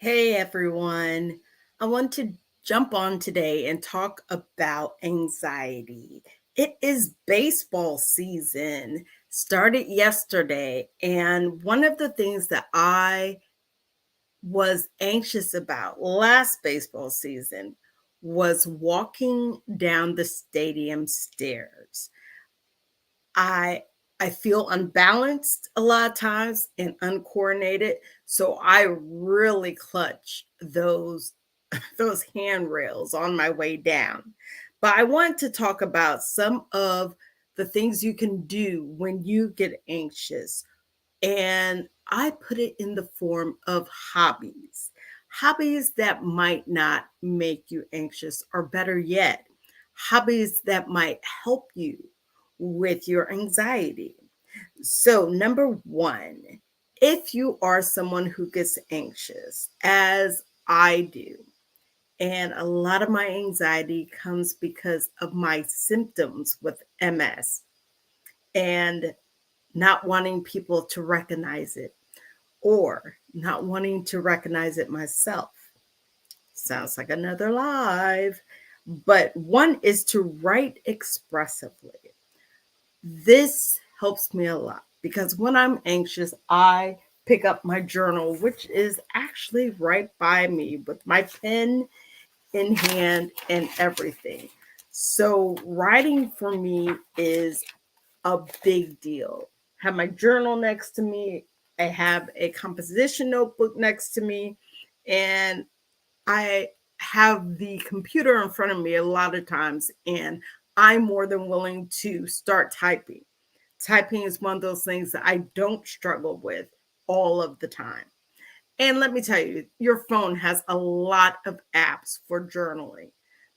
Hey everyone. I want to jump on today and talk about anxiety. It is baseball season, started yesterday, and one of the things that I was anxious about last baseball season was walking down the stadium stairs. I I feel unbalanced a lot of times and uncoordinated, so I really clutch those handrails on my way down. But I want to talk about some of the things you can do when you get anxious. And I put it in the form of hobbies. Hobbies that might not make you anxious, or better yet, hobbies that might help you with your anxiety. So, number one, if you are someone who gets anxious, as I do, and a lot of my anxiety comes because of my symptoms with MS and not wanting people to recognize it or not wanting to recognize it myself. Sounds like another live. But one is to write expressively. This helps me a lot because when I'm anxious, I pick up my journal, which is actually right by me with my pen in hand and everything. So, writing for me is a big deal. I have my journal next to me, I have a composition notebook next to me, and I have the computer in front of me a lot of times, and I'm more than willing to start typing. Typing is one of those things that I don't struggle with all of the time. And let me tell you, your phone has a lot of apps for journaling,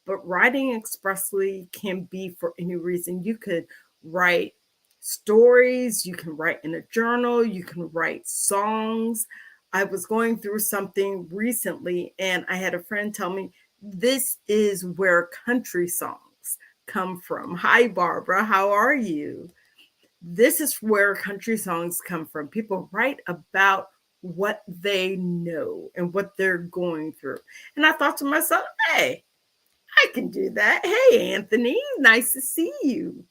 but writing expressly can be for any reason. You could write stories, you can write in a journal, you can write songs. I was going through something recently, and I had a friend tell me this is where country songs come from. Hi, Barbara, how are you? This is where country songs come from. People write about what they know and what they're going through. And I thought to myself, hey, I can do that. Hey, Anthony, nice to see you.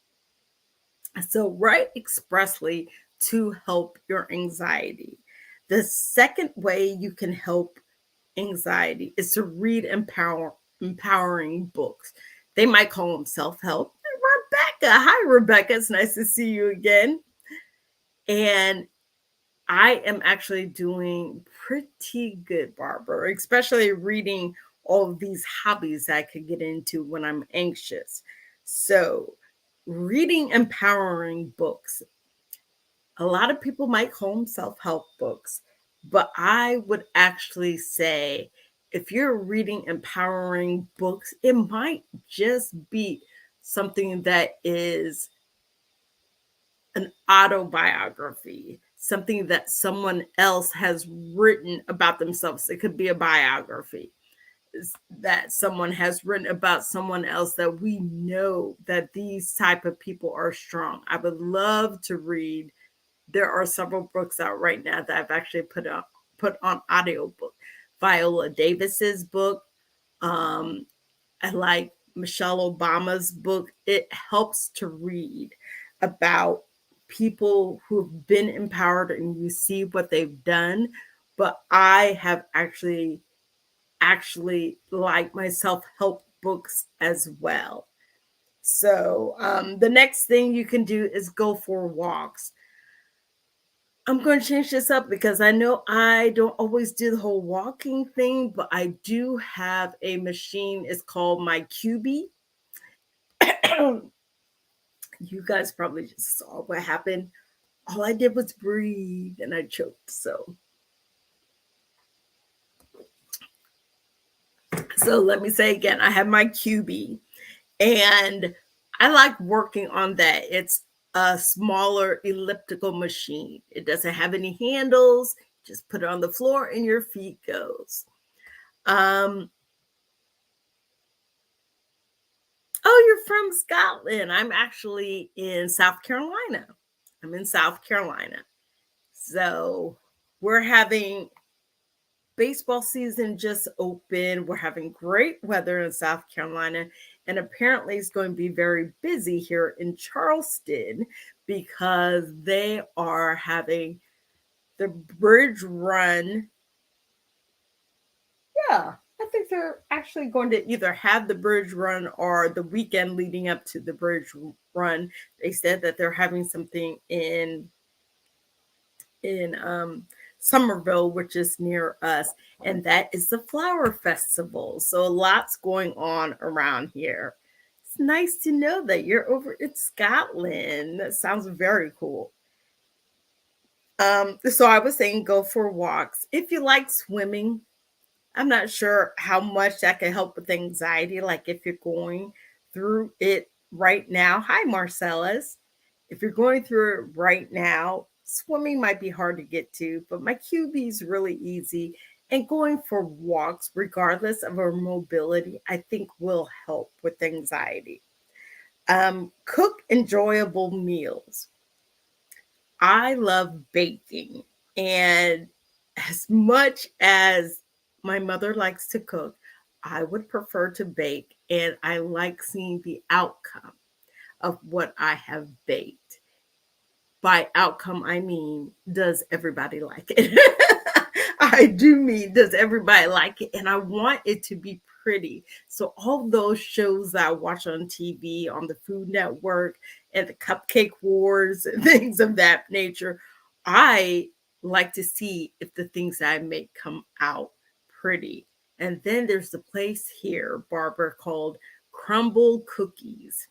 So, write expressly to help your anxiety. The second way you can help anxiety is to read empowering books. They might call them self help. Rebecca, hi, Rebecca. It's nice to see you again. And I am actually doing pretty good, Barbara, especially reading all of these hobbies I could get into when I'm anxious. So, reading empowering books. A lot of people might call them self help books, but I would actually say if you're reading empowering books, it might just be something that is an autobiography, something that someone else has written about themselves. It could be a biography that someone has written about someone else that we know that these type of people are strong. I would love to read. There are several books out right now that I've actually put on audiobook. Viola Davis's book. Um, I like Michelle Obama's book. It helps to read about people who've been empowered and you see what they've done. But I have actually like my self-help books as well. So the next thing you can do is go for walks. I'm going to change this up because I know I don't always do the whole walking thing, but I do have a machine. It's called my QB. You guys probably just saw what happened. All I did was breathe and I choked. So let me say again, I have my QB and I like working on that. It's a smaller elliptical machine. It doesn't have any handles. Just put it on the floor and your feet goes. Um, oh, you're from Scotland. I'm actually in South Carolina. I'm in South Carolina. So we're having baseball season just opened. We're having great weather in South Carolina, and apparently it's going to be very busy here in Charleston because they are having the bridge run. Yeah, I think they're actually going to either have the bridge run or the weekend leading up to the bridge run. They said that they're having something in Somerville, which is near us, and that is the flower festival. So lots going on around here. It's nice to know that you're over in Scotland. That sounds very cool. So I was saying go for walks. If you like swimming, I'm not sure how much that can help with anxiety. Like if you're going through it right now. Hi, Marcellus. If you're going through it right now, swimming might be hard to get to, but my QB is really easy. And going for walks, regardless of our mobility, I think will help with anxiety. Cook enjoyable meals. I love baking. And as much as my mother likes to cook, I would prefer to bake. And I like seeing the outcome of what I have baked. By outcome, I mean, does everybody like it? I do mean, does everybody like it? And I want it to be pretty. So, all those shows that I watch on TV, on the Food Network, and the Cupcake Wars, and things of that nature, I like to see if the things that I make come out pretty. And then there's the place here, Barbara, called Crumble Cookies.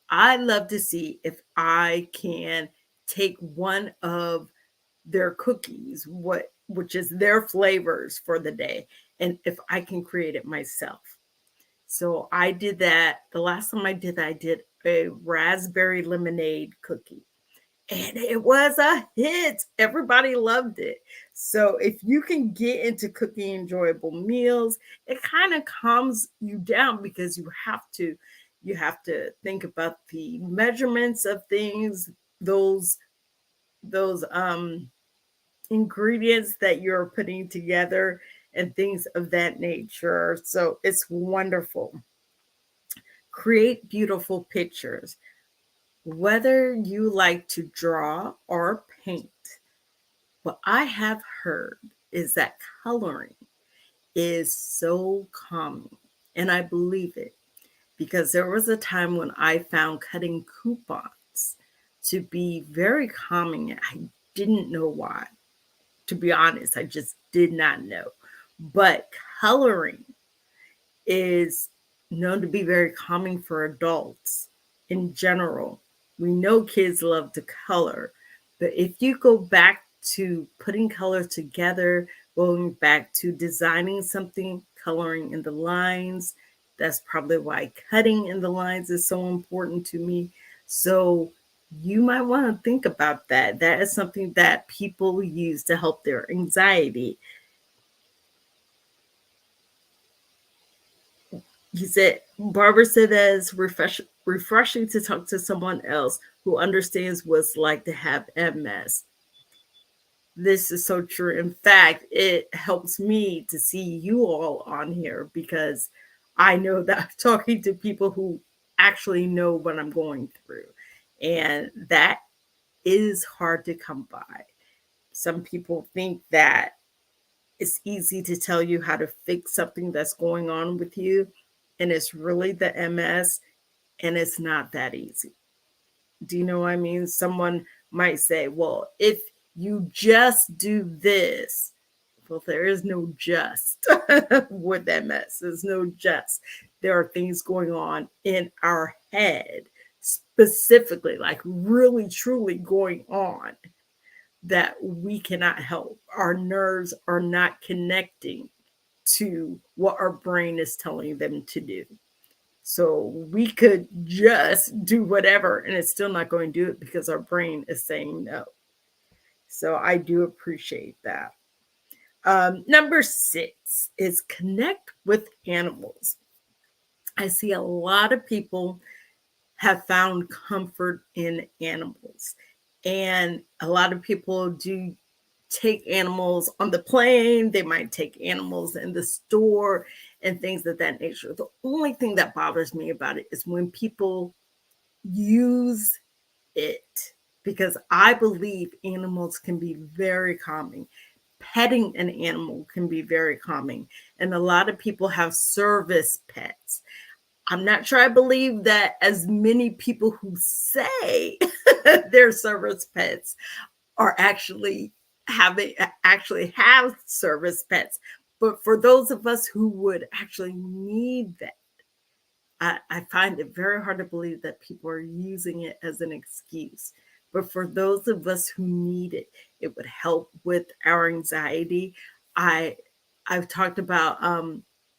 I love to see if I can take one of their cookies, which is their flavors for the day, and if I can create it myself. So I did that. The last time I did that, I did a raspberry lemonade cookie. And it was a hit. Everybody loved it. So if you can get into cooking enjoyable meals, it kind of calms you down because you have to think about the measurements of things, those those ingredients that you're putting together and things of that nature. So it's wonderful. Create beautiful pictures. Whether you like to draw or paint, what I have heard is that coloring is so calming. And I believe it because there was a time when I found cutting coupons to be very calming. I didn't know why. To be honest, I just did not know. But coloring is known to be very calming for adults in general. We know kids love to color, but if you go back to putting color together, going back to designing something, coloring in the lines, that's probably why cutting in the lines is so important to me. So you might want to think about that. That is something that people use to help their anxiety. He said, Barbara said that it's refreshing to talk to someone else who understands what it's like to have MS. This is so true. In fact, it helps me to see you all on here because I know that I'm talking to people who actually know what I'm going through. And that is hard to come by. Some people think that it's easy to tell you how to fix something that's going on with you, and it's really the MS, and it's not that easy. Do you know what I mean? Someone might say, well, if you just do this, well, there is no just with MS. There's no just. There are things going on in our head, specifically, like really, truly going on that we cannot help. Our nerves are not connecting to what our brain is telling them to do. So we could just do whatever and it's still not going to do it because our brain is saying no. So I do appreciate that. Number 6 is connect with animals. I see a lot of people have found comfort in animals, and a lot of people do take animals on the plane, they might take animals in the store and things of that nature. The only thing that bothers me about it is when people use it, because I believe animals can be very calming. Petting an animal can be very calming. And a lot of people have service pets. I'm not sure I believe that as many people who say they're service pets are actually have service pets. But for those of us who would actually need that, I find it very hard to believe that people are using it as an excuse. But for those of us who need it, it would help with our anxiety. I I've talked about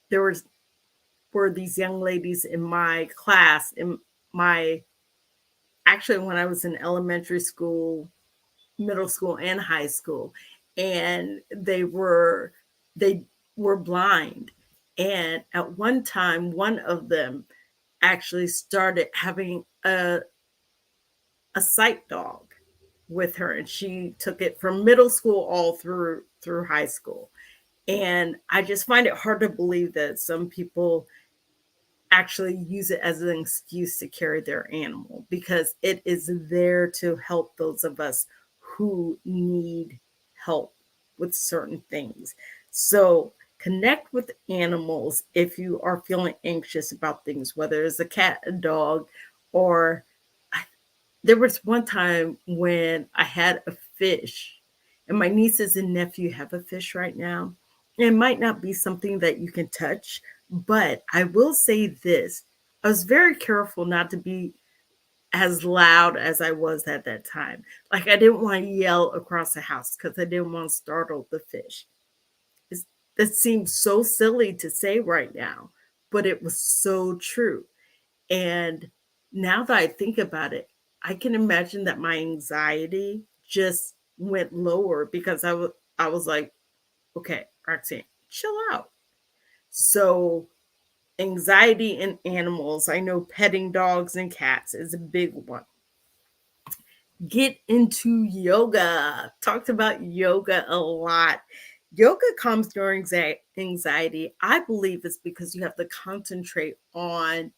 there were these young ladies in my class in my actually when I was in elementary school, middle school and high school, and they were blind. And at one time one of them actually started having a sight dog with her, and she took it from middle school all through high school. And I just find it hard to believe that some people actually use it as an excuse to carry their animal, because it is there to help those of us who need help with certain things. So connect with animals if you are feeling anxious about things, whether it's a cat, a dog, or there was one time when I had a fish, and my nieces and nephew have a fish right now. It might not be something that you can touch, but I will say this. I was very careful not to be as loud as I was at that time. Like, I didn't want to yell across the house because I didn't want to startle the fish. It's, it seems so silly to say right now, but it was so true. And now that I think about it, I can imagine that my anxiety just went lower because I was like, okay, Roxanne, chill out. So anxiety in animals, I know petting dogs and cats is a big one. Get into yoga. Talked about yoga a lot. Yoga calms your anxiety. I believe it's because you have to concentrate on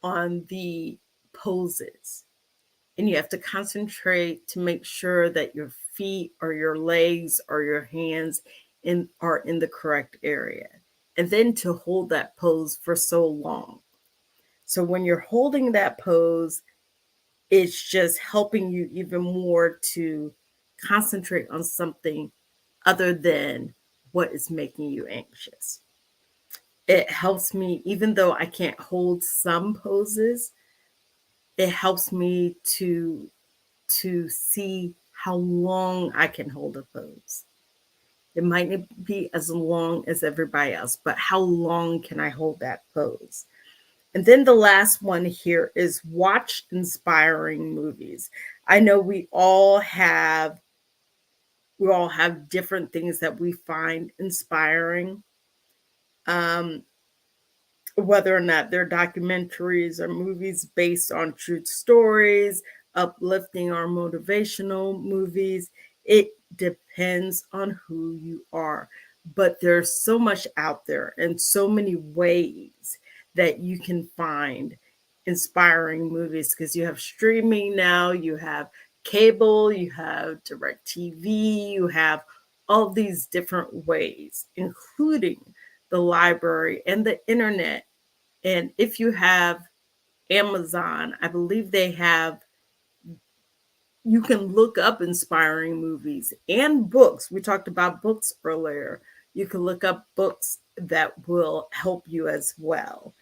the poses, and you have to concentrate to make sure that your feet or your legs or your hands are in the correct area, and then to hold that pose for so long. So when you're holding that pose, it's just helping you even more to concentrate on something other than what is making you anxious. It helps me, even though I can't hold some poses, it helps me to see how long I can hold a pose. It might not be as long as everybody else, but how long can I hold that pose? And then the last one here is watch inspiring movies. I know we all have different things that we find inspiring. Um, whether or not they're documentaries or movies based on true stories, uplifting or motivational movies. It depends on who you are. But there's so much out there and so many ways that you can find inspiring movies, because you have streaming now, you have cable, you have direct TV, you have all these different ways, including the library and the internet. And if you have Amazon, I believe you can look up inspiring movies and books. We talked about books earlier. You can look up books that will help you as well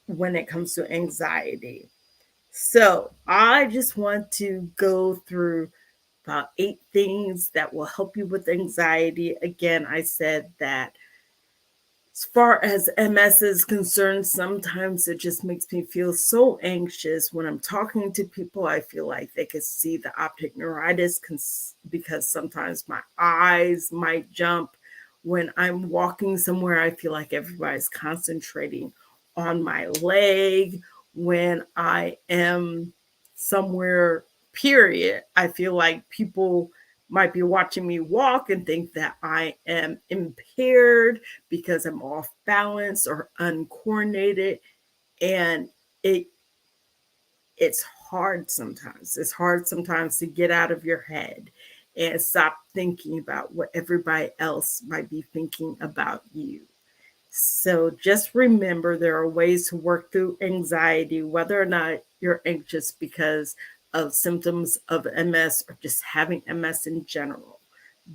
when it comes to anxiety. So I just want to go through about 8 things that will help you with anxiety. Again, I said that as far as MS is concerned, sometimes it just makes me feel so anxious when I'm talking to people. I feel like they could see the optic neuritis because sometimes my eyes might jump. When I'm walking somewhere, I feel like everybody's concentrating on my leg. When I am somewhere, period, I feel like people might be watching me walk and think that I am impaired because I'm off balance or uncoordinated. And it it's hard sometimes. It's hard sometimes to get out of your head and stop thinking about what everybody else might be thinking about you. So just remember there are ways to work through anxiety, whether or not you're anxious because of symptoms of MS or just having MS in general.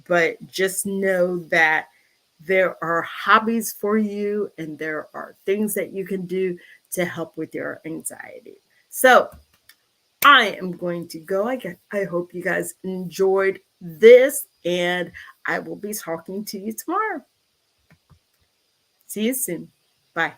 But just know that there are hobbies for you and there are things that you can do to help with your anxiety. So I am going to go. I hope you guys enjoyed this, and I will be talking to you tomorrow. See you soon. Bye.